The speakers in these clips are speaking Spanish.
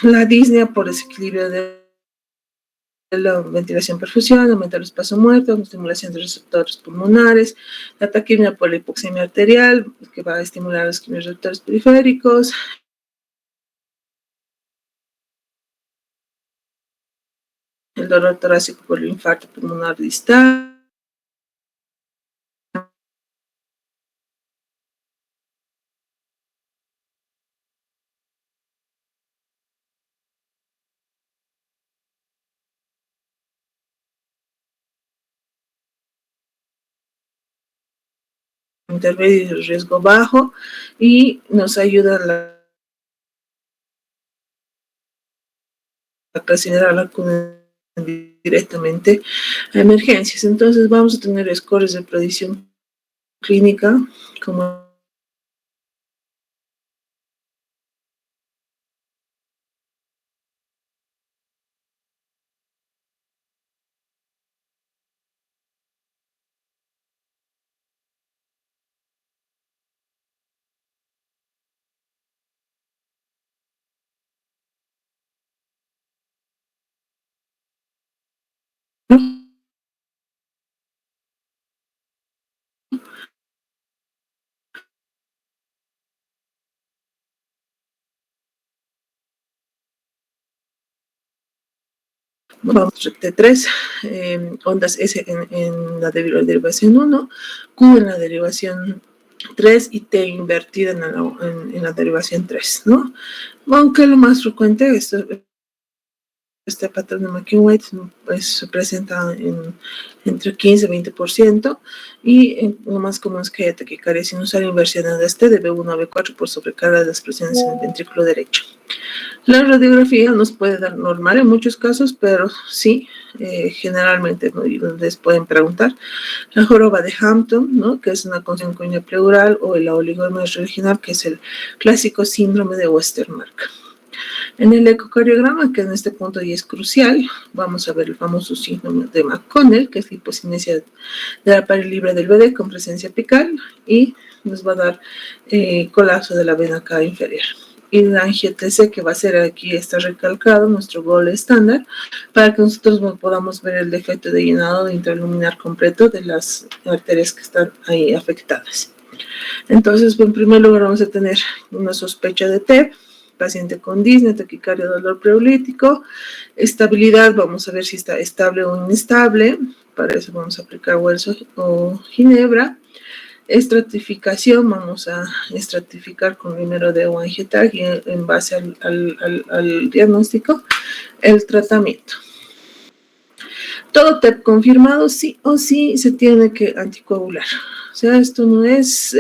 La disnea por desequilibrio de la ventilación perfusión, aumenta el espacio muerto, estimulación de receptores pulmonares, la taquimia por la hipoxemia arterial, que va a estimular los quimiorreceptores periféricos, el dolor torácico por el infarto pulmonar distal, intermedio y riesgo bajo, y nos ayuda a considerar la directamente a emergencias. Entonces vamos a tener scores de predicción clínica como vamos T3, ondas S en la derivación 1, Q en la derivación 3 y T invertida en la derivación 3, ¿no? Aunque lo más frecuente, este patrón de McEwen pues, se presenta entre 15 y 20%, y lo más común es que haya taquicardia sinusal inversión de este de B1 a B4 por sobrecarga de las presiones en el ventrículo derecho. La radiografía nos puede dar normal en muchos casos, pero sí, generalmente ¿no? les pueden preguntar la joroba de Hampton, ¿no? Que es una conjunción pleural, o el oligoma original, que es el clásico síndrome de Westermarck. En el ecocardiograma, que en este punto ya es crucial, vamos a ver el famoso síndrome de McConnell, que es la hipocinesia de la pared libre del BD con presencia apical, y nos va a dar colapso de la vena cava inferior. Y la angio-TC, que va a ser aquí, está recalcado, nuestro gol estándar, para que nosotros podamos ver el defecto de llenado de intraluminar completo de las arterias que están ahí afectadas. Entonces, en primer lugar, vamos a tener una sospecha de TEP, paciente con disnea, taquicardia, dolor pleurolítico, estabilidad, vamos a ver si está estable o inestable, para eso vamos a aplicar Wells o Ginebra. Estratificación, vamos a estratificar con número de Weinheitag y en base al diagnóstico, el tratamiento. Todo TEP confirmado, sí o sí se tiene que anticoagular. O sea, esto no es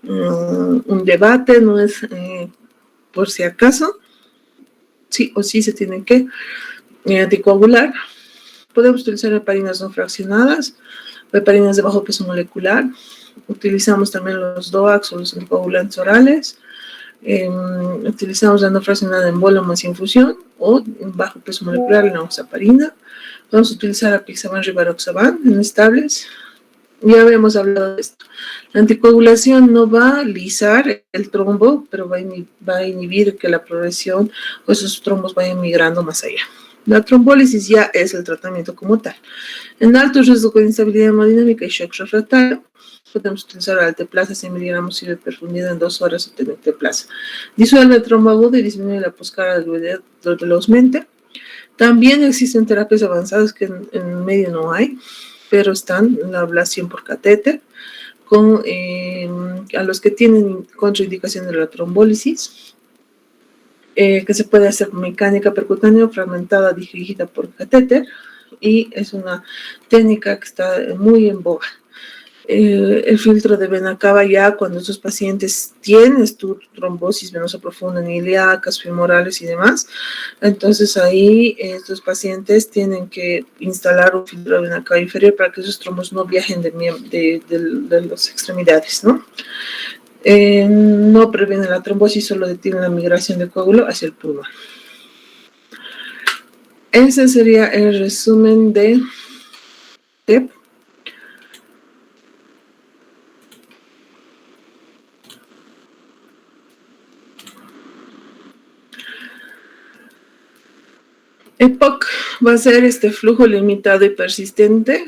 un debate, no es por si acaso, sí o sí se tiene que anticoagular. Podemos utilizar heparinas no fraccionadas, heparinas de bajo peso molecular. Utilizamos también los DOACs o los anticoagulantes orales. Utilizamos la no fraccionada en bolo más infusión, o en bajo peso molecular la oxaparina. Vamos a utilizar apixaban, rivaroxaban en estables. Ya habíamos hablado de esto. La anticoagulación no va a lisar el trombo, pero va a inhibir que la progresión o esos trombos vayan migrando más allá. La trombólisis ya es el tratamiento como tal. En alto riesgo con instabilidad hemodinámica y shock refractario, podemos utilizar alteplasa 100 miligramos de perfundida en 2 horas o alteplasa. Disuelve el trombo agudo y disminuye la poscarga velozmente. También existen terapias avanzadas que en medio no hay, pero están la ablación por catéter, a los que tienen contraindicación de la trombólisis, que se puede hacer mecánica percutánea fragmentada dirigida por catéter, y es una técnica que está muy en boga. El filtro de vena cava, ya cuando estos pacientes tienen trombosis venosa profunda en ilíacas, femorales y demás, entonces ahí estos pacientes tienen que instalar un filtro de vena cava inferior para que esos trombos no viajen de las extremidades, ¿no? No previene la trombosis, solo detiene la migración de coágulo hacia el pulmón. Ese sería el resumen de TEP. EPOC va a ser este flujo limitado y persistente,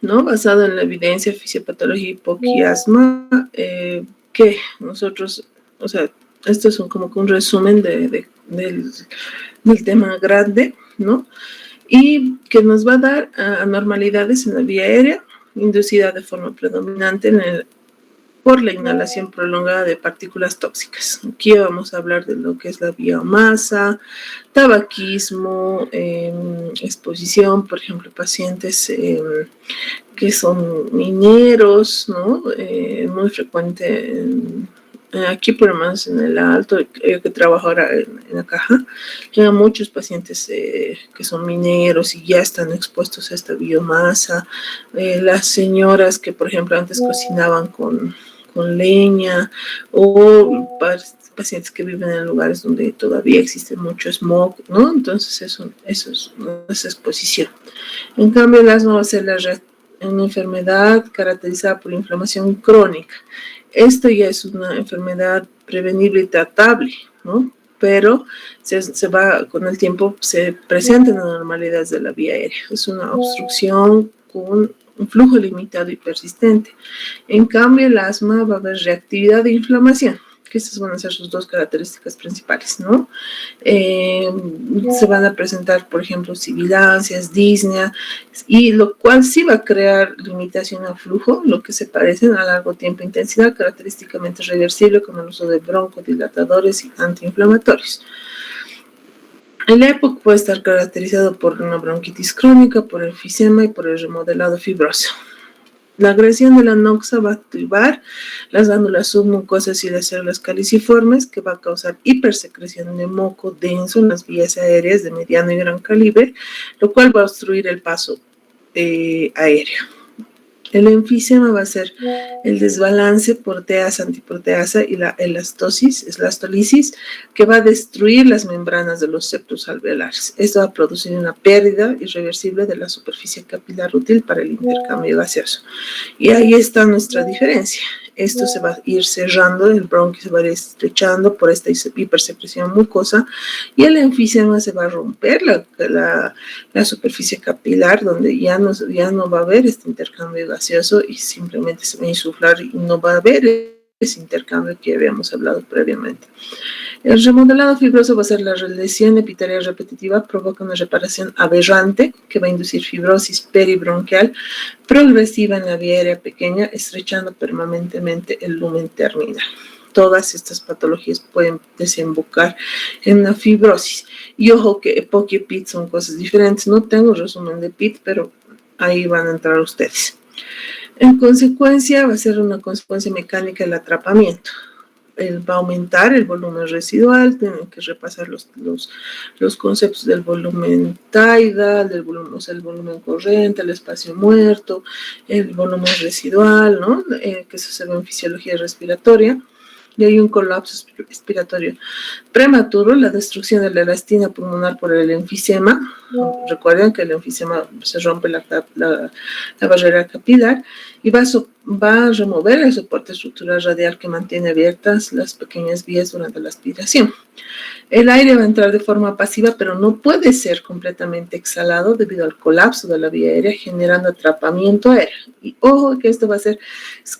¿no? Basado en la evidencia, fisiopatología, EPOC y asma, que nosotros, o sea, esto es como que un resumen del tema grande, ¿no? Y que nos va a dar anormalidades en la vía aérea, inducida de forma predominante por la inhalación prolongada de partículas tóxicas. Aquí vamos a hablar de lo que es la biomasa, tabaquismo, exposición, por ejemplo, pacientes que son mineros, ¿no? Muy frecuente aquí por lo menos en el Alto, que trabajo ahora en la caja, llegan muchos pacientes que son mineros y ya están expuestos a esta biomasa. Las señoras que, por ejemplo, antes cocinaban con leña, o pacientes que viven en lugares donde todavía existe mucho smog, ¿no? Entonces eso es una exposición. En cambio, el asma va a ser una enfermedad caracterizada por inflamación crónica. Esto ya es una enfermedad prevenible y tratable, ¿no? Pero se va, con el tiempo se presentan anormalidades de la vía aérea. Es una obstrucción con un flujo limitado y persistente. En cambio, el asma va a haber reactividad e inflamación, que estas van a ser sus dos características principales, ¿no? Se van a presentar, por ejemplo, sibilancias, disnea, y lo cual sí va a crear limitación al flujo, lo que se parecen a largo tiempo e intensidad, característicamente reversible, como el uso de broncodilatadores y antiinflamatorios. El EPOC puede estar caracterizado por una bronquitis crónica, por enfisema y por el remodelado fibroso. La agresión de la noxa va a activar las glándulas submucosas y las células caliciformes, que va a causar hipersecreción de moco denso en las vías aéreas de mediano y gran calibre, lo cual va a obstruir el paso aéreo. El enfisema va a ser el desbalance proteasa-antiproteasa y la elastólisis, que va a destruir las membranas de los septos alveolares. Esto va a producir una pérdida irreversible de la superficie capilar útil para el intercambio gaseoso. Y ahí está nuestra diferencia. Esto se va a ir cerrando, el bronquio se va a ir estrechando por esta hipersecreción mucosa, y el enfisema se va a romper la superficie capilar, donde ya no va a haber este intercambio gaseoso y simplemente se va a insuflar y no va a haber ese intercambio que habíamos hablado previamente. El remodelado fibroso va a ser la lesión epitelial repetitiva, provoca una reparación aberrante que va a inducir fibrosis peribronquial progresiva en la vía aérea pequeña, estrechando permanentemente el lumen terminal. Todas estas patologías pueden desembocar en una fibrosis. Y ojo que EPOC y PIT son cosas diferentes. No tengo resumen de PIT, pero ahí van a entrar ustedes. En consecuencia, va a ser una consecuencia mecánica del atrapamiento. Va a aumentar el volumen residual, tienen que repasar los conceptos del volumen tidal, del volumen, o sea, el volumen corriente, el espacio muerto, el volumen residual, ¿no? Que eso se ve en fisiología respiratoria. Y hay un colapso respiratorio prematuro, la destrucción de la elastina pulmonar por el enfisema. Recuerden que el enfisema se rompe la barrera capilar y va a remover el soporte estructural radial que mantiene abiertas las pequeñas vías durante la aspiración. El aire va a entrar de forma pasiva, pero no puede ser completamente exhalado debido al colapso de la vía aérea, generando atrapamiento aéreo. Y ojo que esto va a ser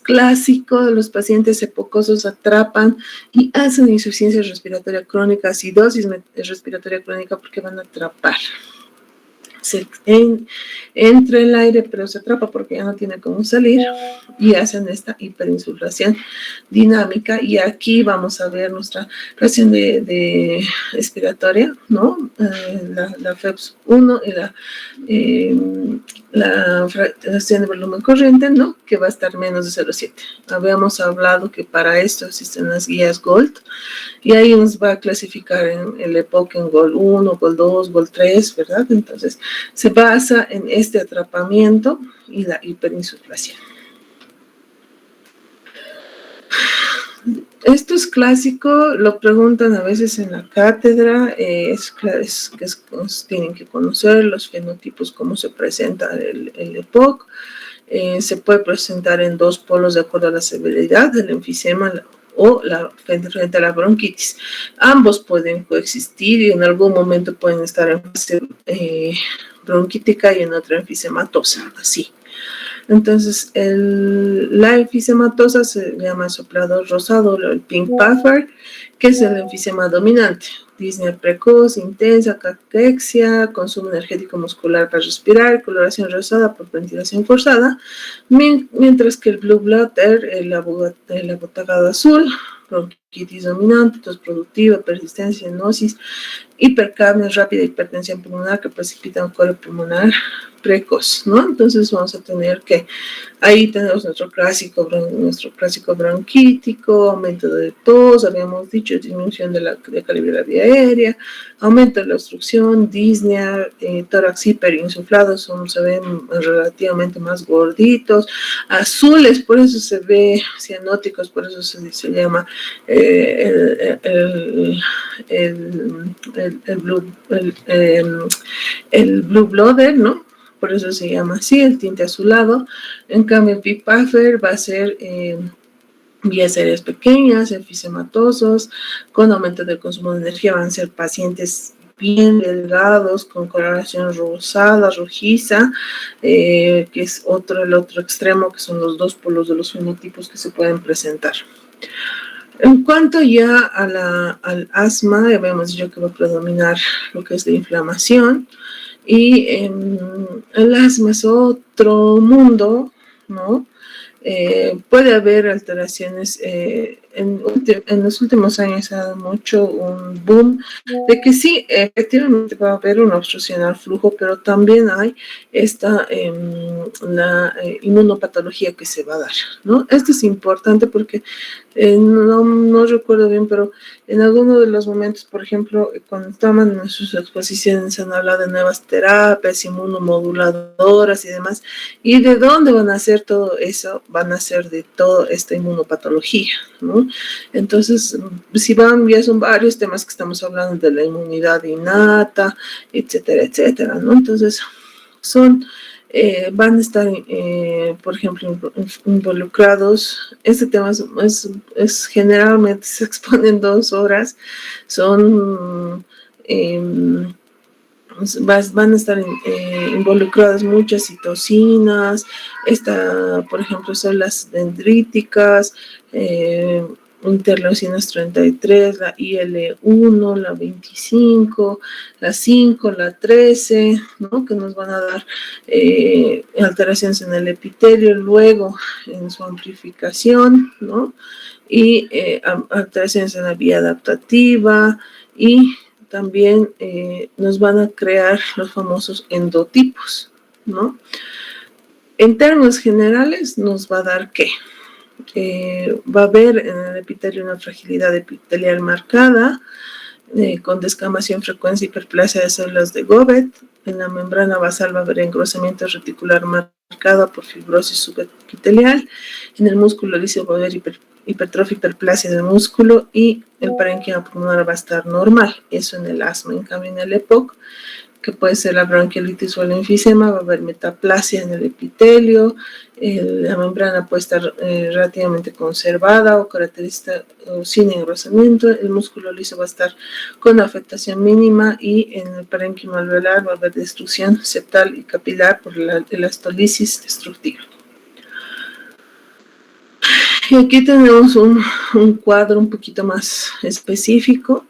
clásico de los pacientes epocosos, atrapan y hacen insuficiencia respiratoria crónica, acidosis respiratoria crónica, porque van a atrapar. Entra el aire, pero se atrapa porque ya no tiene cómo salir, y hacen esta hiperinsuflación dinámica. Y aquí vamos a ver nuestra presión de respiratoria, ¿no? La FEPS 1 y la fracción de volumen corriente, ¿no? Que va a estar menos de 0,7. Habíamos hablado que para esto existen las guías GOLD, y ahí nos va a clasificar en el EPOC en GOL 1, GOL 2, GOL 3, ¿verdad? Entonces, se basa en este atrapamiento y la hiperinsuflación. Esto es clásico, lo preguntan a veces en la cátedra, tienen que conocer los fenotipos, cómo se presenta el EPOC. Se puede presentar en dos polos de acuerdo a la severidad del enfisema o frente a la bronquitis. Ambos pueden coexistir y en algún momento pueden estar en fase bronquítica y en otra enfisematosa, así. Entonces, la enfisematosa se llama soplador rosado, el pink puffer, que es el enfisema dominante. Disnea precoz, intensa, caquexia, consumo energético muscular para respirar, coloración rosada por ventilación forzada, mientras que el blue bladder, el abotagado azul, bronquitis dominante, tos productiva, persistencia, cianosis, hipercapnia rápida, hipertensión pulmonar que precipita un colo pulmonar precoz, ¿no? Entonces vamos a tener que, ahí tenemos nuestro clásico bronquítico, aumento de tos, habíamos dicho, disminución de calibre de la vía aérea, aumento de la obstrucción, disnea, tórax hiperinsuflado, se ven relativamente más gorditos, azules, por eso se ve, cianóticos, por eso se llama el blue blooded, ¿no? Por eso se llama así, el tinte azulado. En cambio, el pink puffer va a ser vías aéreas pequeñas, enfisematosos, con aumento del consumo de energía, van a ser pacientes bien delgados, con coloración rosada, rojiza, que es el otro extremo, que son los dos polos de los fenotipos que se pueden presentar. En cuanto ya al asma, ya habíamos dicho que va a predominar lo que es la inflamación, y el asma es otro mundo, ¿no? Puede haber alteraciones, en los últimos años ha dado mucho un boom de que sí, efectivamente va a haber una obstrucción al flujo, pero también hay esta la inmunopatología que se va a dar, ¿no? Esto es importante porque no recuerdo bien, pero en alguno de los momentos, por ejemplo, cuando estaban en sus exposiciones, han hablado de nuevas terapias, inmunomoduladoras y demás. ¿Y de dónde van a hacer todo eso? Van a ser de toda esta inmunopatología, ¿no? Entonces, si ya son varios temas que estamos hablando de la inmunidad innata, etcétera, etcétera, ¿no? Entonces, van a estar, por ejemplo, involucrados. Este tema es generalmente se expone en 2 horas. Van a estar involucradas muchas citocinas, por ejemplo, células dendríticas, interleucinas 33, la IL-1, la 25, la 5, la 13, ¿no? Que nos van a dar alteraciones en el epitelio, luego en su amplificación, ¿no? Y alteraciones en la vía adaptativa, y también nos van a crear los famosos endotipos, ¿no? En términos generales, nos va a dar ¿qué? Va a haber en el epitelio una fragilidad epitelial marcada, con descamación, frecuencia y hiperplasia de células de Gobet. En la membrana basal va a haber engrosamiento reticular marcado por fibrosis subepitelial. En el músculo liso va a haber hipertrofia, hiperplasia del músculo, y el parénquima pulmonar va a estar normal. Eso en el asma. En cambio, en el EPOC, que puede ser la bronquiolitis o el enfisema, va a haber metaplasia en el epitelio, la membrana puede estar relativamente conservada o característica sin engrosamiento, el músculo liso va a estar con afectación mínima, y en el parénquima alveolar va a haber destrucción septal y capilar por la elastolisis destructiva. Y aquí tenemos un cuadro un poquito más específico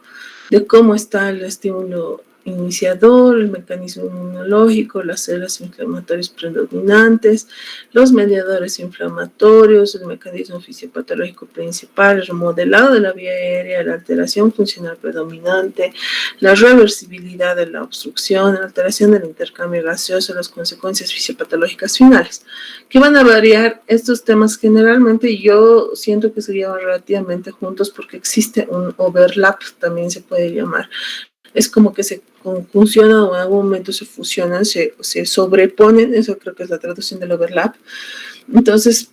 de cómo está el estímulo iniciador, el mecanismo inmunológico, las células inflamatorias predominantes, los mediadores inflamatorios, el mecanismo fisiopatológico principal, el remodelado de la vía aérea, la alteración funcional predominante, la reversibilidad de la obstrucción, la alteración del intercambio gaseoso, las consecuencias fisiopatológicas finales, que van a variar. Estos temas generalmente yo siento que se llevan relativamente juntos porque existe un overlap, también se puede llamar. Es como que se conjuncionan o en algún momento se fusionan, se sobreponen, eso creo que es la traducción del overlap. Entonces,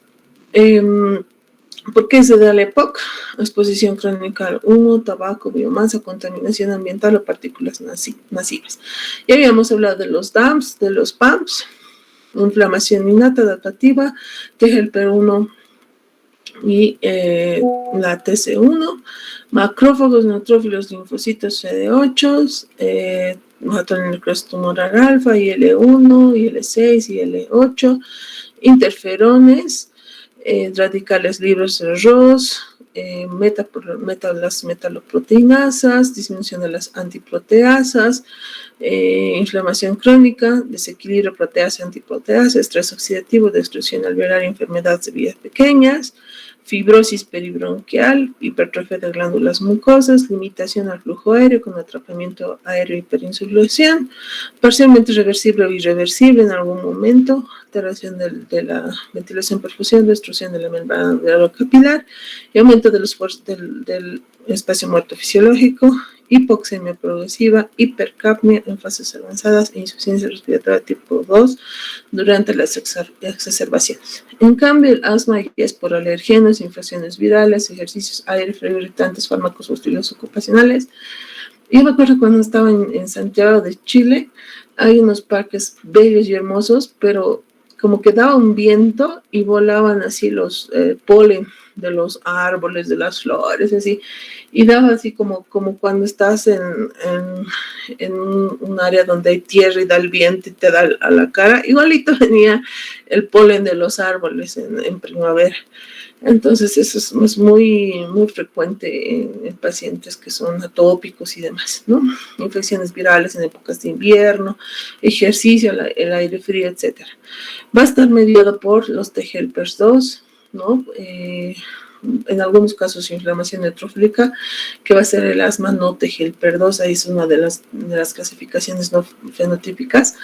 ¿por qué se da la EPOC? Exposición crónica al humo, tabaco, biomasa, contaminación ambiental o partículas masivas. Ya habíamos hablado de los DAMPs, de los PAMPs, inflamación innata adaptativa, TGLP1 y la TC1, macrófagos, neutrófilos, linfocitos CD8, necrosis tumoral alfa, IL-1, IL-6, IL-8, interferones, radicales libres ROS, las metaloproteinasas, disminución de las antiproteasas, inflamación crónica, desequilibrio proteasa-antiproteasa, estrés oxidativo, destrucción alveolar, enfermedades de vías pequeñas, fibrosis peribronquial, hipertrofia de glándulas mucosas, limitación al flujo aéreo con atrapamiento aéreo y hiperinsulación, parcialmente reversible o irreversible en algún momento, alteración de la ventilación perfusión, destrucción de la membrana capilar y aumento de los del espacio muerto fisiológico, hipoxemia progresiva, hipercapnia en fases avanzadas e insuficiencia respiratoria tipo 2 durante las exacerbaciones. En cambio, el asma ya es por alergenos, infecciones virales, ejercicios aire, frío, irritantes, fármacos o estilos ocupacionales. Yo me acuerdo cuando estaba en Santiago de Chile, hay unos parques bellos y hermosos, pero como que daba un viento y volaban así los polen de los árboles, de las flores, así, y daba así como cuando estás en un área donde hay tierra y da el viento y te da a la cara, igualito venía el polen de los árboles en primavera. Entonces eso es muy, muy frecuente en pacientes que son atópicos y demás, ¿no? Infecciones virales en épocas de invierno, ejercicio, el aire frío, etc. Va a estar mediado por los T helpers 2, ¿no? En algunos casos inflamación neutrófilica, que va a ser el asma no T helper 2, ahí es una de las clasificaciones no fenotípicas.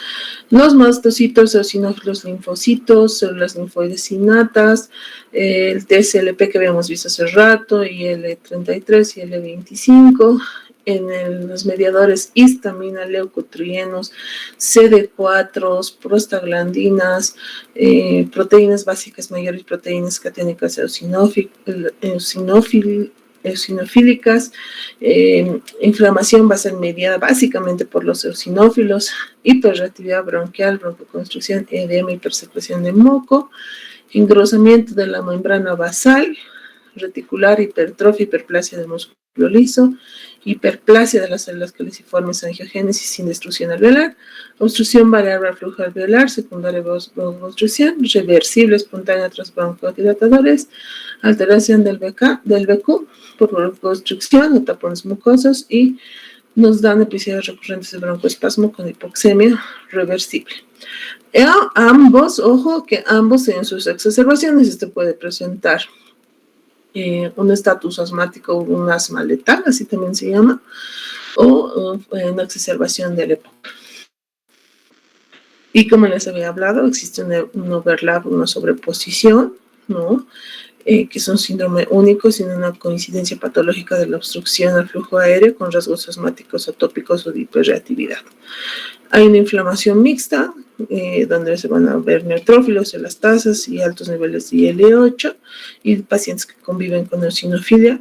Los mastocitos, eosinófilos linfocitos, células linfoides innatas, el TSLP que habíamos visto hace rato, y IL-33 y IL-25, en los mediadores histamina, leucotrienos, CD4, prostaglandinas, proteínas básicas mayores, proteínas catiónicas eosinofílicas, inflamación va a ser mediada básicamente por los eosinófilos, hiperreactividad bronquial, broncoconstricción, edema, hipersecreción de moco, engrosamiento de la membrana basal, reticular, hipertrofia, hiperplasia del músculo liso, hiperplasia de las células caliciformes, angiogénesis sin destrucción alveolar, obstrucción variable al flujo alveolar, secundaria broncoconstricción, reversible espontánea tras broncodilatadores, alteración del BQ por broncoconstricción o tapones mucosos, y nos dan episodios recurrentes de broncoespasmo con hipoxemia reversible. Ambos, ojo, que ambos en sus exacerbaciones puede presentar un estatus asmático o un asma letal, así también se llama, o una exacerbación de la época. Y como les había hablado, existe un overlap, una sobreposición, ¿no? Que es un síndrome único sin una coincidencia patológica de la obstrucción al flujo aéreo con rasgos asmáticos atópicos o de hiperreactividad. Hay una inflamación mixta, donde se van a ver neutrófilos, elastasas y altos niveles de IL-8, y pacientes que conviven con eosinofilia,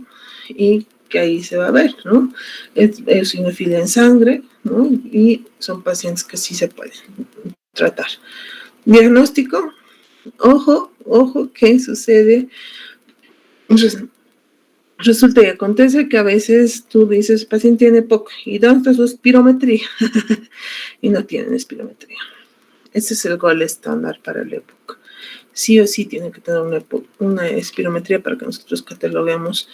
y que ahí se va a ver, ¿no? Eosinofilia en sangre, ¿no? Y son pacientes que sí se pueden tratar. Diagnóstico, ojo, ¿qué sucede? Resulta y acontece que a veces tú dices, el paciente tiene EPOC, ¿y dónde está su espirometría? Y no tienen espirometría. Ese es el gol estándar para el EPOC. Sí o sí tiene que tener una espirometría para que nosotros cataloguemos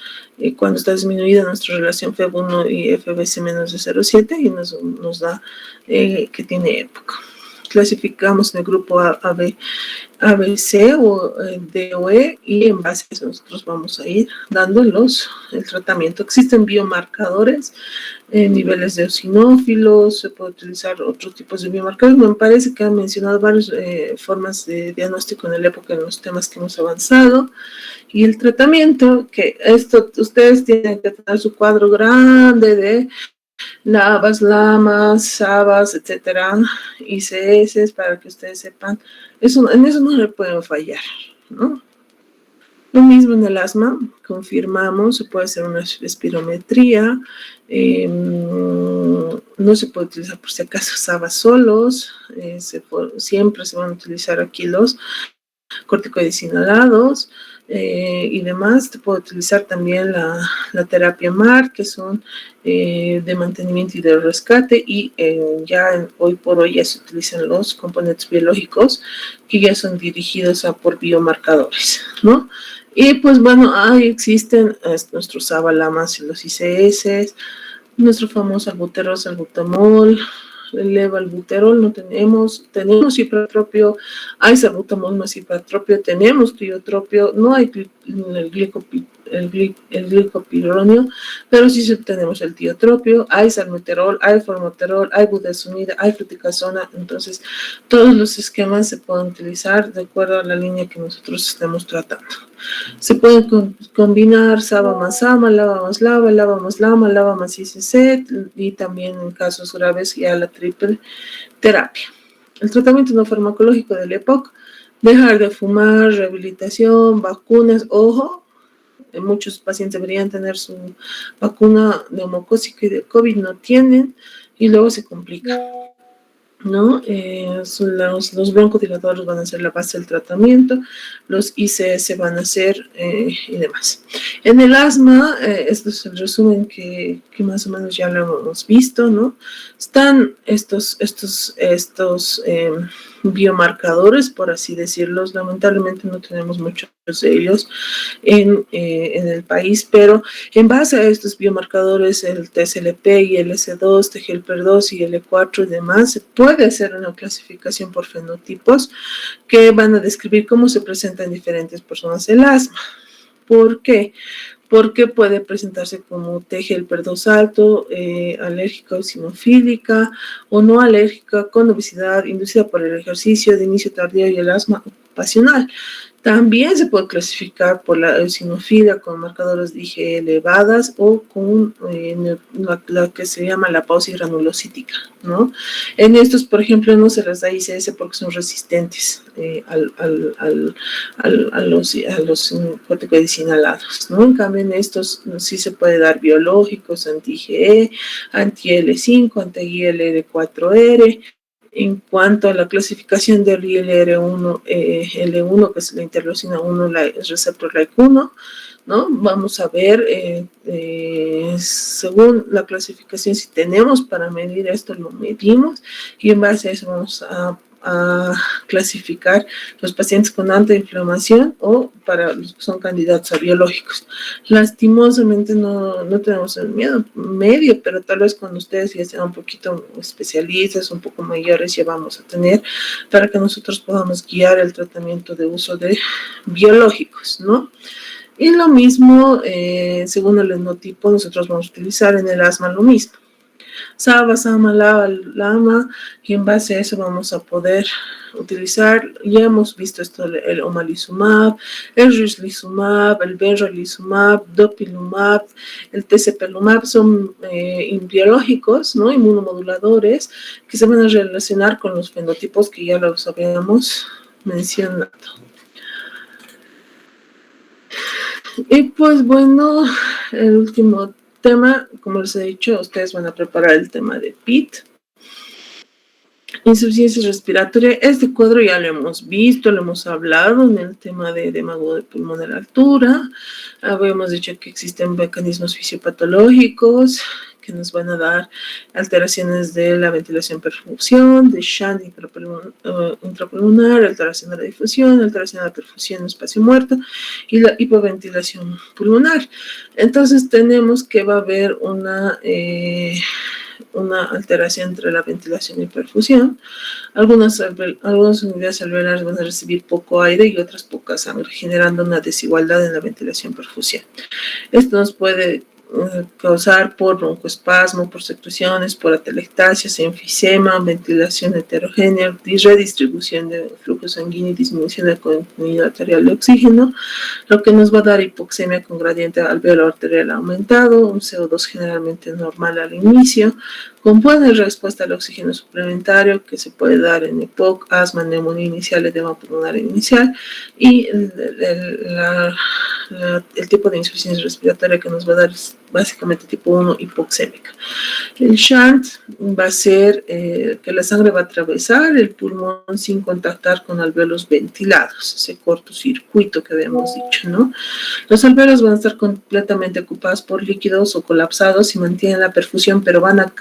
cuando está disminuida nuestra relación FEB1 y FBC menos de 0,7 y nos da que tiene EPOC. Clasificamos en el grupo ABC o D o E, y en base a eso nosotros vamos a ir dando el tratamiento. Existen biomarcadores, niveles de eosinófilos, se puede utilizar otros tipos de biomarcadores. Me parece que han mencionado varias formas de diagnóstico en la época en los temas que hemos avanzado. Y el tratamiento, que ustedes tienen que tener su cuadro grande de lavas, lamas, sabas, etcétera, ICS, para que ustedes sepan. En eso no le pueden fallar, ¿no? Lo mismo en el asma, confirmamos, se puede hacer una espirometría, no se puede utilizar por si acaso sabas solos, siempre se van a utilizar aquí los corticoides inhalados, y demás. Te puedo utilizar también la terapia MAR, que son de mantenimiento y de rescate, y ya hoy por hoy ya se utilizan los componentes biológicos que ya son dirigidos por biomarcadores, ¿no? Y pues bueno, ahí existen nuestros abalamas y los ICS, nuestro famoso albuterol, salbutamol, el levalbuterol no tenemos hipertropio, hay salbutamol no es hipertropio, tenemos criotropio, no hay el glicopironio, pero sí tenemos el tiotropio, hay salmeterol, hay formoterol, hay budesonida, hay fluticasona. Entonces todos los esquemas se pueden utilizar de acuerdo a la línea que nosotros estemos tratando. Se pueden combinar SABA más SAMA, LABA más LABA, LABA más LAMA, LABA más ICC, y también en casos graves ya la triple terapia. El tratamiento no farmacológico del EPOC: dejar de fumar, rehabilitación, vacunas. Ojo, muchos pacientes deberían tener su vacuna neumocócica y de COVID, no tienen, y luego se complica, ¿no? Los broncodilatadores van a ser la base del tratamiento, los ICS van a ser y demás. En el asma, este es el resumen que más o menos ya lo hemos visto, ¿no? Están estos biomarcadores, por así decirlos. Lamentablemente no tenemos muchos de ellos en el país, pero en base a estos biomarcadores, el TSLP y el S2, TGLPR2 y el E4 y demás, se puede hacer una clasificación por fenotipos que van a describir cómo se presenta en diferentes personas el asma. ¿Por qué? Porque puede presentarse como TGLPR2 alto, alérgica o eosinofílica, o no alérgica, con obesidad inducida por el ejercicio de inicio tardío y el asma ocupacional. También se puede clasificar por la eosinofilia con marcadores de IgE elevadas, o con la que se llama la pausa granulocítica, ¿no? En estos, por ejemplo, no se les da ICS porque son resistentes a los corticoides inhalados, ¿no? En cambio, en estos sí se puede dar biológicos, anti-IgE, anti-L5, anti-ILR4R. En cuanto a la clasificación del ILR1, L1, que es la interleucina 1, el receptor LAIC1, ¿no? Vamos a ver, según la clasificación, si tenemos para medir esto, lo medimos, y en base a eso vamos a clasificar los pacientes con alta inflamación o para los que son candidatos a biológicos. Lastimosamente no tenemos el medio, pero tal vez cuando ustedes ya sean un poquito especialistas, un poco mayores, ya vamos a tener para que nosotros podamos guiar el tratamiento de uso de biológicos, ¿no? Y lo mismo, según el endotipo, nosotros vamos a utilizar en el asma lo mismo. SABA, SAMA, LABA, LAMA, y en base a eso vamos a poder utilizar, ya hemos visto esto, el omalizumab, el risdiplam, el benralizumab, dopilumab, el tezepelumab, son biológicos, ¿no? Inmunomoduladores que se van a relacionar con los fenotipos que ya los habíamos mencionado. Y pues bueno, el último tema, como les he dicho, ustedes van a preparar el tema de PIT. Insuficiencia respiratoria, este cuadro ya lo hemos visto, lo hemos hablado en el tema de edema de pulmón de la altura. Habíamos dicho que existen mecanismos fisiopatológicos que nos van a dar alteraciones de la ventilación perfusión, de shunt intrapulmonar, alteración de la difusión, alteración de la perfusión en espacio muerto y la hipoventilación pulmonar. Entonces tenemos que va a haber una alteración entre la ventilación y perfusión. Algunas unidades alveolares van a recibir poco aire y otras poca sangre, generando una desigualdad en la ventilación-perfusión. Esto nos puede causar por broncoespasmo, por secreciones, por atelectasias, enfisema, ventilación heterogénea, redistribución de flujo sanguíneo y disminución del contenido arterial de oxígeno, lo que nos va a dar hipoxemia con gradiente alveolar arterial aumentado, un CO2 generalmente normal al inicio, con buena respuesta al oxígeno suplementario que se puede dar en EPOC, asma, neumonía inicial, edema pulmonar inicial, y el tipo de insuficiencia respiratoria que nos va a dar básicamente tipo 1 hipoxémica. El shunt va a ser que la sangre va a atravesar el pulmón sin contactar con alvéolos ventilados, ese cortocircuito que habíamos dicho, ¿no? Los alvéolos van a estar completamente ocupados por líquidos o colapsados y mantienen la perfusión, pero van a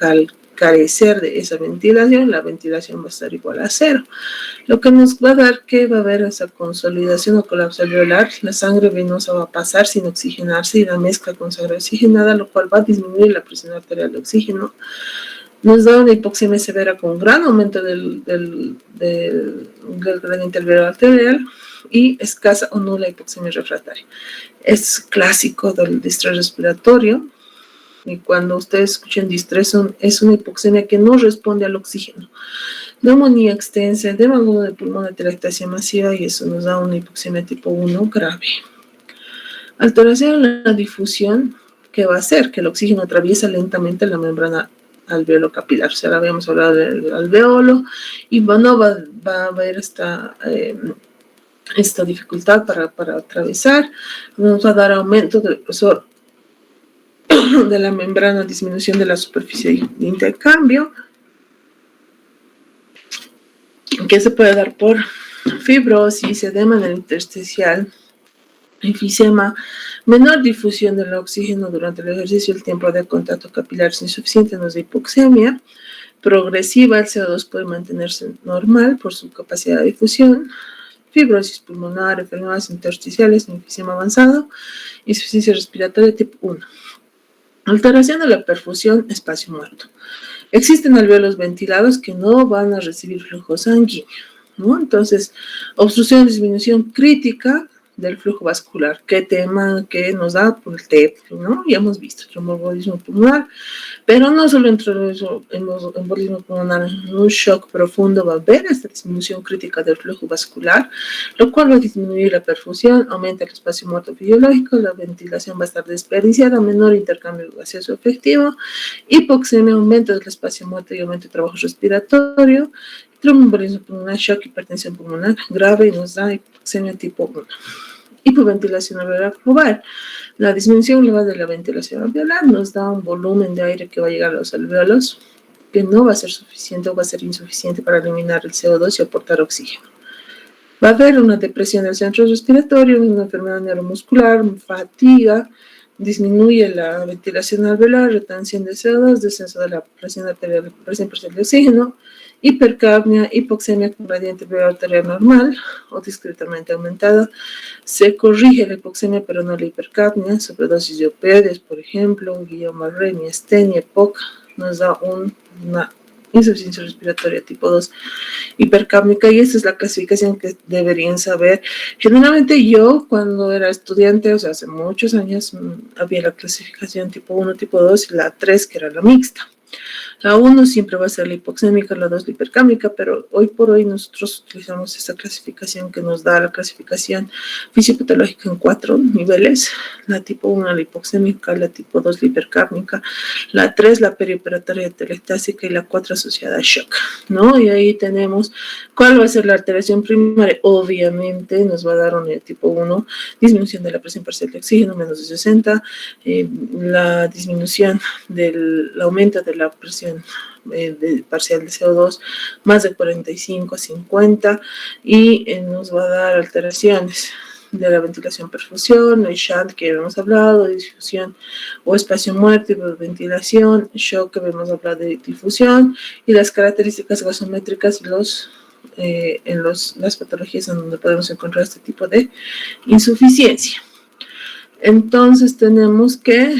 carecer de esa ventilación. La ventilación va a estar igual a 0. Lo que nos va a dar que va a haber esa consolidación o colapso alveolar. La sangre venosa va a pasar sin oxigenarse y la mezcla con sangre oxigenada, lo cual va a disminuir la presión arterial de oxígeno. Nos da una hipoxemia severa con gran aumento del gradiente alveolar arterial y escasa o nula hipoxemia refractaria. Es clásico del distrés respiratorio. Y cuando ustedes escuchen distrés, es una hipoxemia que no responde al oxígeno. Neumonía extensa, edema agudo de pulmón, atelectasia masiva, y eso nos da una hipoxemia tipo 1 grave. Alteración en la difusión, que va a hacer que el oxígeno atraviesa lentamente la membrana alveolo-capilar. O sea, habíamos hablado del alveolo y no va a haber esta dificultad para atravesar. Nos va a dar aumento del grosor de la membrana, disminución de la superficie de intercambio, que se puede dar por fibrosis, edema en el intersticial, enfisema, menor difusión del oxígeno durante el ejercicio, el tiempo de contacto capilar es insuficiente, nos da hipoxemia progresiva. El CO2 puede mantenerse normal por su capacidad de difusión, fibrosis pulmonar, enfermedades intersticiales, enfisema avanzado, insuficiencia respiratoria tipo 1. Alteración de la perfusión, espacio muerto. Existen alvéolos ventilados que no van a recibir flujo sanguíneo, ¿no? Entonces, obstrucción, disminución crítica del flujo vascular. ¿Qué tema que nos da por el TEP, ¿no? Ya hemos visto tromboembolismo pulmonar, pero no solo entre el embolismo pulmonar, en un shock profundo va a haber esta disminución crítica del flujo vascular, lo cual va a disminuir la perfusión, aumenta el espacio muerto fisiológico, la ventilación va a estar desperdiciada, menor intercambio gaseoso efectivo, hipoxemia, aumento del espacio muerto y aumento de trabajo respiratorio, tromboembolismo pulmonar, shock, hipertensión pulmonar grave y nos da hipoxemia tipo 1. Hipoventilación alveolar global. La disminución global de la ventilación alveolar nos da un volumen de aire que va a llegar a los alvéolos que no va a ser suficiente o va a ser insuficiente para eliminar el CO2 y aportar oxígeno. Va a haber una depresión del centro respiratorio, una enfermedad neuromuscular, fatiga, disminuye la ventilación alveolar, retención de CO2, descenso de la presión arterial, presión parcial de oxígeno, hipercapnia, hipoxemia con gradiente alveolar arterial normal o discretamente aumentada. Se corrige la hipoxemia pero no la hipercapnia, sobredosis de opioides, por ejemplo, Guillain-Barré, miastenia, EPOC, nos da una insuficiencia respiratoria tipo 2 hipercápnica, y esta es la clasificación que deberían saber. Generalmente yo cuando era estudiante, o sea, hace muchos años, había la clasificación tipo 1, tipo 2 y la 3 que era la mixta. La 1 siempre va a ser la hipoxémica, la 2 la hipercámica, pero hoy por hoy nosotros utilizamos esta clasificación que nos da la clasificación fisiopatológica en 4 niveles. La tipo 1 la hipoxémica, la tipo 2 la hipercámica, la 3 la perioperatoria telestásica y la 4 asociada a shock, ¿no? Y ahí tenemos cuál va a ser la alteración primaria. Obviamente nos va a dar una tipo 1, disminución de la presión parcial de oxígeno, menos de 60, la disminución del aumento de la presión parcial de CO2 más de 45 a 50 y nos va a dar alteraciones de la ventilación perfusión, el shunt que habíamos hablado, de difusión o espacio muerto, ventilación, shock que habíamos hablado de difusión, y las características gasométricas en las patologías en donde podemos encontrar este tipo de insuficiencia. Entonces tenemos que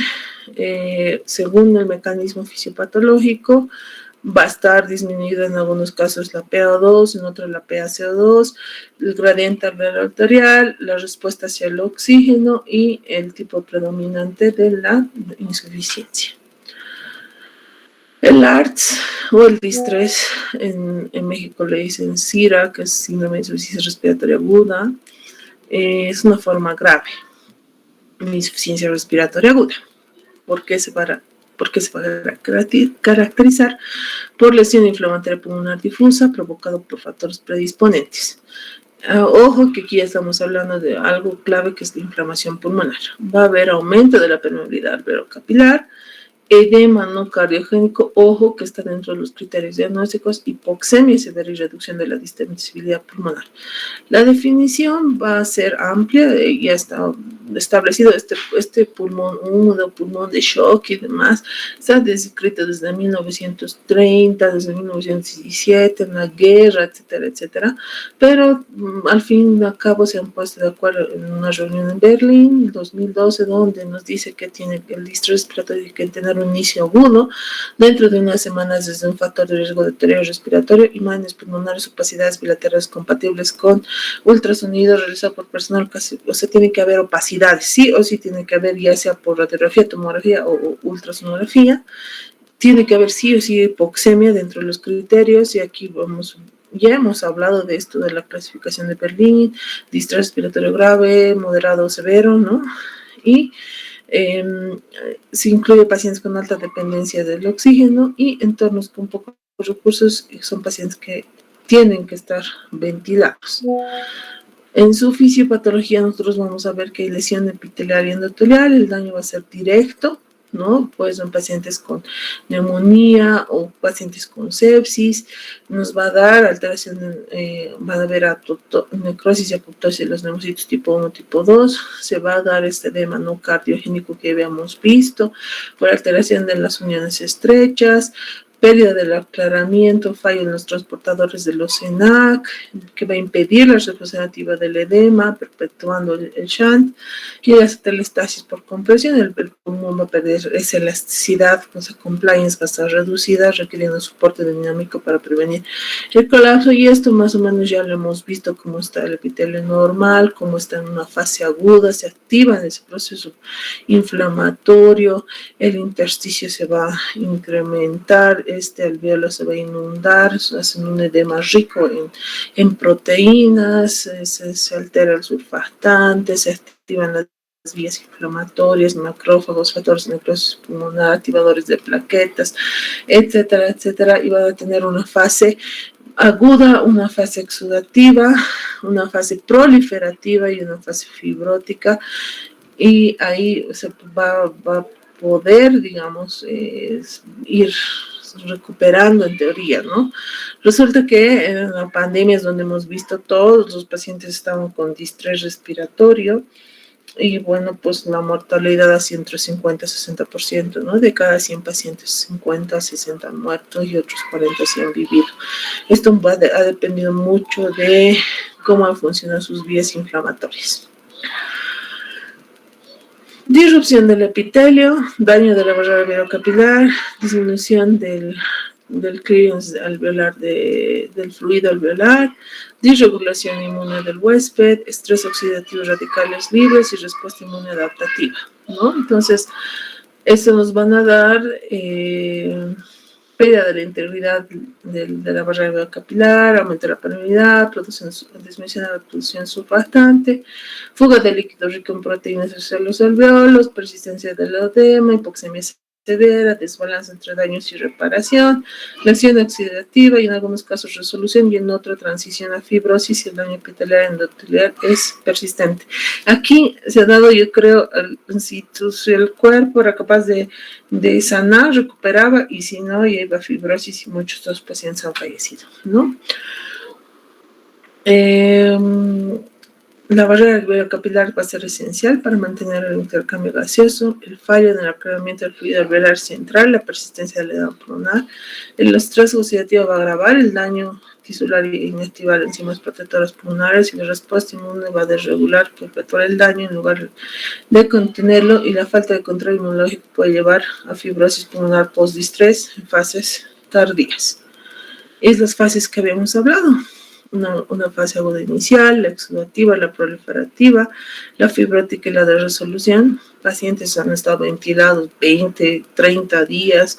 según el mecanismo fisiopatológico, va a estar disminuida en algunos casos la PaO2, en otros la PaCO2, el gradiente alveolar arterial, la respuesta hacia el oxígeno y el tipo predominante de la insuficiencia. El ARTS o el distrés, en México le dicen SIRA, que es síndrome de insuficiencia respiratoria aguda, es una forma grave de insuficiencia respiratoria aguda. ¿Por qué se va a caracterizar por lesión inflamatoria pulmonar difusa provocado por factores predisponentes. Ojo que aquí ya estamos hablando de algo clave que es la inflamación pulmonar. Va a haber aumento de la permeabilidad alveolar, edema no cardiogénico, ojo que está dentro de los criterios diagnósticos, hipoxemia severa y reducción de la distensibilidad pulmonar. La definición va a ser amplia, ya está establecido este pulmón húmedo, pulmón de shock y demás, está descrito desde 1930, desde 1917, en la guerra, etcétera, etcétera, pero al fin y al cabo se han puesto de acuerdo en una reunión en Berlín, en 2012, donde nos dice que tiene el distrés respiratorio que tener un inicio agudo dentro de unas semanas desde un factor de riesgo de deterioro respiratorio, imágenes pulmonares, opacidades bilaterales compatibles con ultrasonido realizado por personal, o sea, tiene que haber opacidades, sí o sí tiene que haber, ya sea por radiografía, tomografía o ultrasonografía, tiene que haber sí o sí hipoxemia dentro de los criterios, y aquí vamos, ya hemos hablado de esto de la clasificación de Berlín, distrés respiratorio grave, moderado o severo, ¿no? Y se incluye pacientes con alta dependencia del oxígeno y entornos con pocos recursos, son pacientes que tienen que estar ventilados. En su fisiopatología nosotros vamos a ver que hay lesión epitelial y endotelial, el daño va a ser directo, ¿no? Pues son pacientes con neumonía o pacientes con sepsis, nos va a dar alteración, va a haber necrosis y apoptosis de los neumocitos tipo 1, tipo 2, se va a dar este edema no cardiogénico que habíamos visto, por alteración de las uniones estrechas, pérdida del aclaramiento, fallo en los transportadores de los ENaC, que va a impedir la respuesta nativa del edema, perpetuando el shunt, y la telestasis por compresión, el pulmón va a perder esa elasticidad, esa compliance va a estar reducida, requiriendo soporte dinámico para prevenir el colapso, y esto más o menos ya lo hemos visto, cómo está el epitelio normal, cómo está en una fase aguda, se activa en ese proceso inflamatorio, el intersticio se va a incrementar, este alveolo se va a inundar, hacen un edema rico en proteínas, se altera el surfactante, se activan las vías inflamatorias, macrófagos, factores de necrosis pulmonar, activadores de plaquetas, etcétera, etcétera, y va a tener una fase aguda, una fase exudativa, una fase proliferativa y una fase fibrótica, y ahí se va a poder, digamos, ir recuperando en teoría, ¿no? Resulta que en la pandemia es donde hemos visto todos los pacientes estaban con distrés respiratorio, y bueno, pues la mortalidad así entre 50 y 60%, ¿no? De cada 100 pacientes, 50 a 60 han muerto y otros 40 sí han vivido. Esto ha dependido mucho de cómo han funcionado sus vías inflamatorias. Disrupción del epitelio, daño de la barrera alveolo-capilar, disminución del clearance alveolar del fluido alveolar, disregulación inmune del huésped, estrés oxidativo, radicales libres y respuesta inmune adaptativa, ¿no? Entonces, esto nos van a dar pérdida de la integridad de la barrera alveolo-capilar, aumento de la permeabilidad, disminución de la producción surfactante, fuga de líquido rico en proteínas hacia los alveolos, persistencia del edema, hipoxemia severa, desbalance entre daños y reparación, lesión oxidativa y en algunos casos resolución, y en otro transición a fibrosis si el daño epitelial endotelial es persistente. Aquí se ha dado, yo creo, si el cuerpo era capaz de sanar, recuperaba, y si no, ya iba a fibrosis y muchos de los pacientes han fallecido, ¿no? La barrera alveolo-capilar va a ser esencial para mantener el intercambio gaseoso, el fallo en el aclaramiento del fluido alveolar central, la persistencia del edema pulmonar, el estrés oxidativo va a agravar el daño tisular e inactivar enzimas protectoras pulmonares, y la respuesta inmune va a desregular, perpetuar el daño en lugar de contenerlo, y la falta de control inmunológico puede llevar a fibrosis pulmonar post-distrés en fases tardías. Es las fases que habíamos hablado. Una fase aguda inicial, la exudativa, la proliferativa, la fibrótica y la de resolución. Pacientes han estado ventilados 20, 30 días,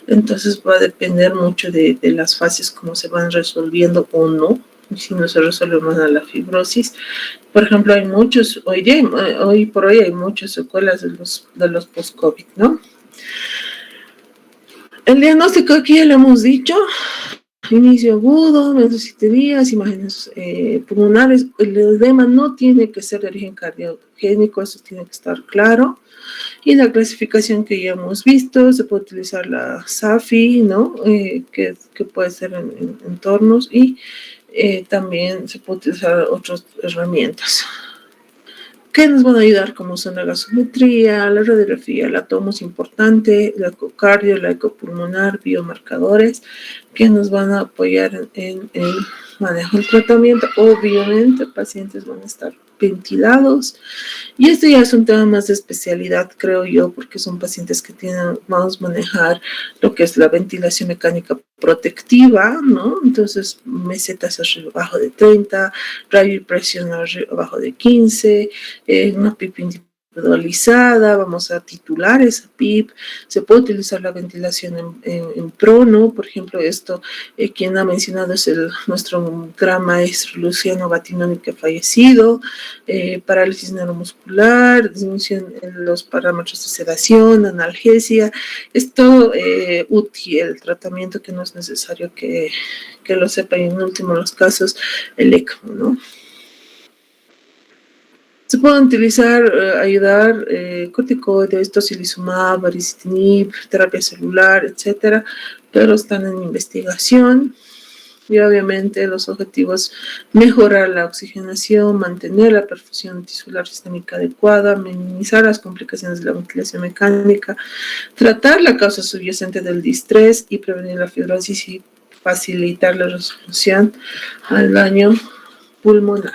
entonces va a depender mucho de las fases, cómo se van resolviendo o no, si no se resuelve más a la fibrosis. Por ejemplo, hay muchos, hoy por hoy hay muchas secuelas de los post-COVID, ¿no? El diagnóstico aquí ya lo hemos dicho. inicio agudo, menos de 7 días, imágenes pulmonares. El edema no tiene que ser de origen cardiogénico, eso tiene que estar claro. Y la clasificación que ya hemos visto, se puede utilizar la SAFI, ¿no? Que puede ser en entornos, y también se puede utilizar otras herramientas que nos van a ayudar, como son la gasometría, la radiografía, la tomo es importante, el ecocardio, la ecopulmonar, biomarcadores, que nos van a apoyar en el manejo del tratamiento. Obviamente, pacientes van a estar ventilados, y esto ya es un tema más de especialidad, creo yo, porque son pacientes que vamos a manejar lo que es la ventilación mecánica protectiva, ¿no? Entonces, mesetas abajo de 30, radio y presión abajo de 15, una PIP individualizada, vamos a titular esa PIP, se puede utilizar la ventilación en prono, por ejemplo, esto, quien ha mencionado es nuestro gran maestro Luciano Batinoni, que ha fallecido, parálisis neuromuscular, disminución en los parámetros de sedación, analgesia, es todo útil el tratamiento, que no es necesario que lo sepa, y en último los casos el ECMO, ¿no? Se pueden utilizar, ayudar, corticoides, tocilizumab, baricitinib, terapia celular, etcétera, pero están en investigación. Y obviamente los objetivos: mejorar la oxigenación, mantener la perfusión tisular sistémica adecuada, minimizar las complicaciones de la ventilación mecánica, tratar la causa subyacente del distrés y prevenir la fibrosis, y facilitar la resolución al daño pulmonar.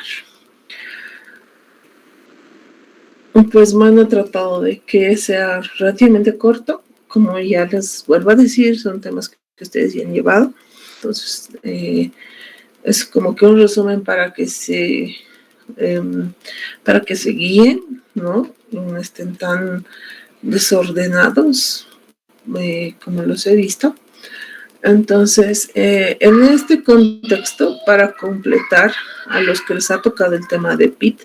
Pues me han tratado de que sea relativamente corto, como ya les vuelvo a decir, son temas que ustedes ya han llevado, entonces es como que un resumen para que se guíen, ¿no? Y no estén tan desordenados como los he visto. Entonces, en este contexto, para completar a los que les ha tocado el tema de PIT,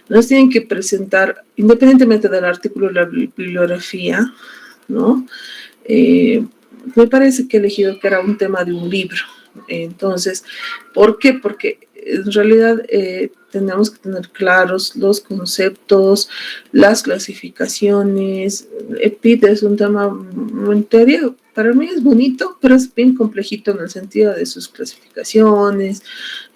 nos tienen que presentar, independientemente del artículo, la bibliografía, ¿no? Me parece que he elegido que era un tema de un libro. Entonces, ¿por qué? Porque en realidad tenemos que tener claros los conceptos, las clasificaciones. PIT es un tema, en teoría, para mí es bonito, pero es bien complejito en el sentido de sus clasificaciones,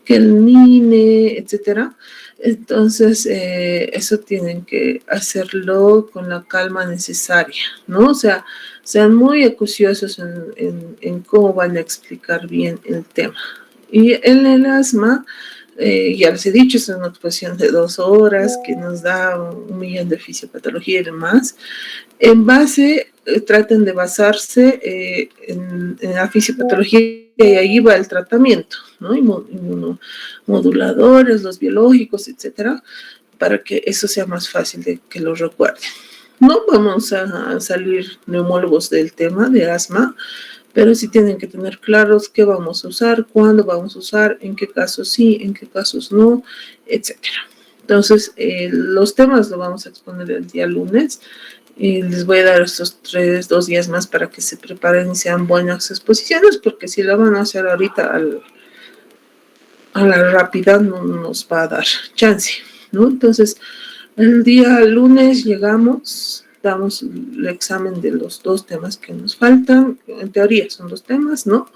que el NINE, etcétera. Entonces, eso tienen que hacerlo con la calma necesaria, ¿no? O sea, sean muy acuciosos en cómo van a explicar bien el tema. Y en el asma, ya les he dicho, es una exposición de 2 horas que nos da 1.000.000 de fisiopatología y demás. En base, traten de basarse en la fisiopatología, y ahí va el tratamiento, ¿no? Inmunomoduladores, los biológicos, etcétera, para que eso sea más fácil de que lo recuerden. No vamos a salir neumólogos del tema de asma, pero sí tienen que tener claros qué vamos a usar, cuándo vamos a usar, en qué casos sí, en qué casos no, etcétera. Entonces, los temas los vamos a exponer el día lunes, y les voy a dar estos 2 días más para que se preparen y sean buenas exposiciones, porque si lo van a hacer ahorita a la rápida, no nos va a dar chance, ¿no? Entonces, el día lunes llegamos, damos el examen de los 2 temas que nos faltan. En teoría son 2 temas, ¿no?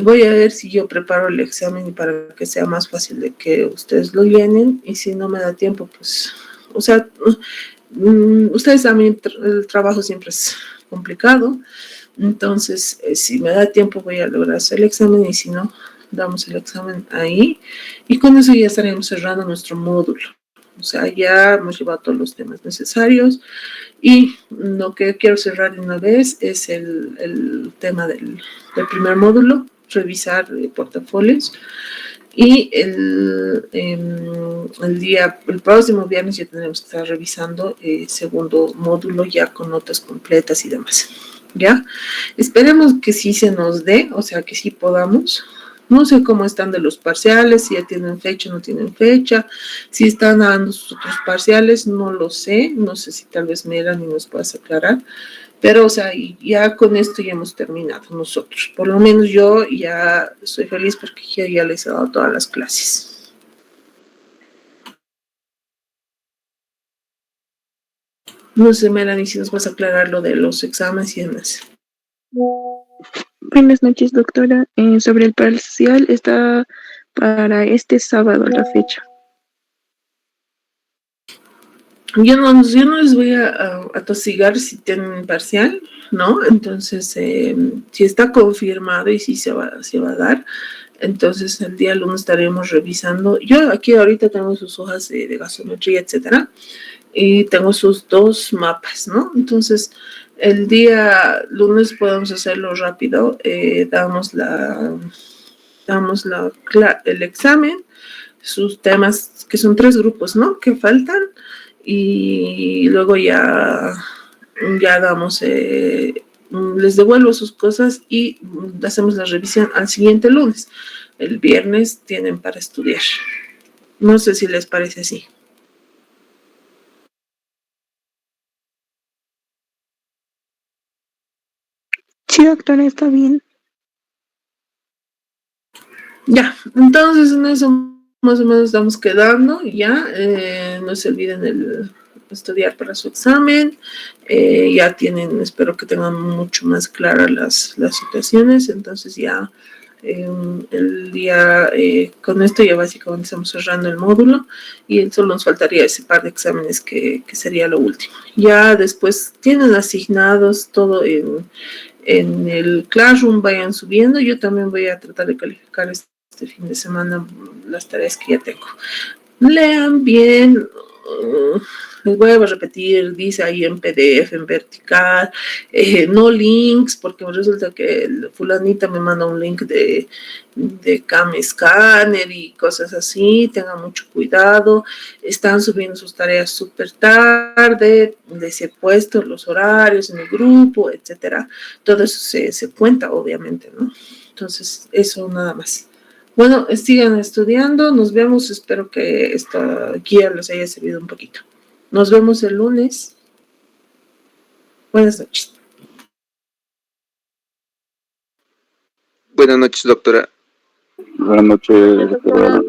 Voy a ver si yo preparo el examen para que sea más fácil de que ustedes lo llenen, y si no me da tiempo, pues, o sea, ustedes también, el trabajo siempre es complicado. Entonces, si me da tiempo, voy a lograr hacer el examen, y si no, damos el examen ahí, y con eso ya estaremos cerrando nuestro módulo. O sea, ya hemos llevado todos los temas necesarios, y lo que quiero cerrar de una vez es el tema del primer módulo, revisar portafolios. Y el próximo viernes ya tendremos que estar revisando el segundo módulo, ya con notas completas y demás. ¿Ya? Esperemos que sí se nos dé, o sea, que sí podamos. No sé cómo están de los parciales, si ya tienen fecha o no tienen fecha, si están dando sus otros parciales, no lo sé. No sé si tal vez Melanie nos puedas aclarar. Pero, o sea, ya con esto ya hemos terminado nosotros. Por lo menos yo ya soy feliz porque ya les he dado todas las clases. No sé, Melanie, si nos vas a aclarar lo de los exámenes y demás. Buenas noches, doctora. Sobre el parcial está para este sábado la fecha. Yo no les voy a atosigar si tienen parcial, ¿no? Entonces, si está confirmado y si se va a dar, entonces el día lunes estaremos revisando. Yo aquí ahorita tengo sus hojas de gasometría, etcétera, y tengo sus 2 mapas, ¿no? Entonces, el día lunes podemos hacerlo rápido, el examen, sus temas, que son 3 grupos, ¿no? Que faltan, y luego ya damos, les devuelvo sus cosas y hacemos la revisión al siguiente lunes. El viernes tienen para estudiar. No sé si les parece así. Sí, doctora, está bien. Ya, entonces en eso más o menos estamos quedando, ya, no se olviden el estudiar para su examen, ya tienen, espero que tengan mucho más claras las situaciones, entonces ya el día, con esto ya básicamente estamos cerrando el módulo y solo nos faltaría ese par de exámenes que sería lo último. Ya después tienen asignados todo en el Classroom, vayan subiendo, yo también voy a tratar de calificar este fin de semana las tareas que ya tengo. Lean bien, les voy a repetir, dice ahí en PDF, en vertical, no links, porque resulta que el fulanita me manda un link de Cam Scanner y cosas así, tengan mucho cuidado, están subiendo sus tareas súper tarde, les he puesto los horarios en el grupo, etcétera, todo eso se cuenta obviamente, ¿no? Entonces, eso nada más. Bueno, sigan estudiando, nos vemos, espero que esta guía les haya servido un poquito. Nos vemos el lunes. Buenas noches. Buenas noches, doctora. Buenas noches, doctora.